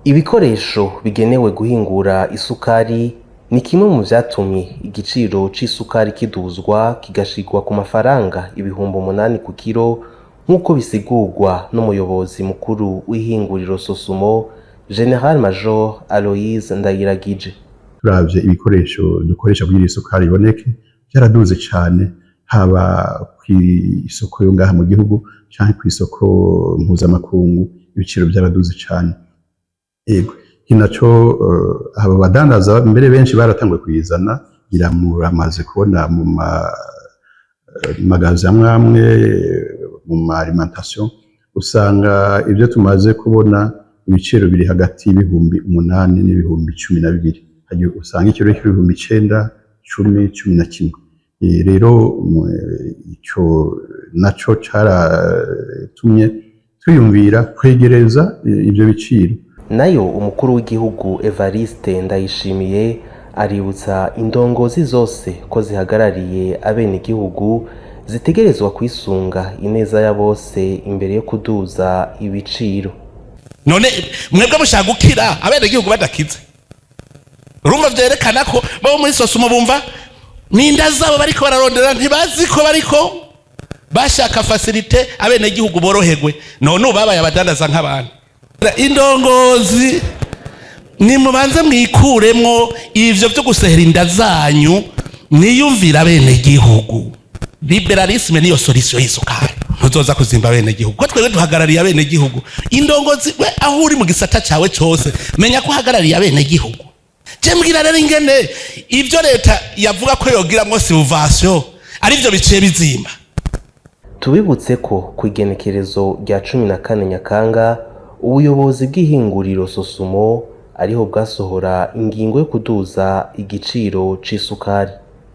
Ibikoresho bigenewe guhingura isukari ni kimwe mu vyatumye igiciro c'isukari kiduzwa kigashigwa ku mafaranga ibihumbi 8 ku kiro nk'uko bisigurwa n'umuyobozi mukuru w'ihinguriro Sosumo General Major Aloys Ndayiragije. Turavye ibikoresho dukoresha kugira isukari iboneke byaraduze cyane, haba kw'isoko yo ngaha mu gihugu canke kw'isoko mpuzamakungu ibiciro byaraduze cyane. Ego kinaco aba badandaza mbere benshi baratanguye kuyizana iramuramaze kubona mu magazi amwe mu alimentation, usanga ibyo tumaze kubona ibiciro biri hagati y'ibihumbi 8 n'ibihumbi 12, hagiye usanga ikiro y'ibihumbi 9, 10, 11. Rero ico naco caratumye tuyumvira kwegereza ivyo biciro. Nayo umukuru w'igihugu Evariste Ndayishimiye aributsa indongozi zose ko zihagarariye abene igihugu zitegerezwa kwisunga ineza ya bose imbere yo kuduza ibiciro. None mwebwe mushaka gukira abene igihugu badakize, urumva vyerekana ko bo muri Sosumo bumva ninda zabo bariko bararondera, ntibazi ko bariko bashaka facilite abene igihugu boroherwe. None ubabaye abadandaza nk'abantu. Indongozi ni mubanze mwikuremwo ivyo byo gusehera inda zanyu, niyumvira bene gihugu. Liberalisme niyo solution y'isukari, ntuzoza kuzimba bene gihugu ko twebwe duhagarariye abene gihugu. Indongozi we aho uri mu gisata cawe cose menya ko uhagarariye abene gihugu. Je mbwira rero ingene ivyo leta yavuga ko yogiramwo subvention ari byo biciye bizimba. Tubibutse ko kwigenekerezo rya 14 Nyakanga ubuyobozi bw'ihinguriro Sosumo ariho bwasohora ingingo yo kuduza igiciro c'isukari.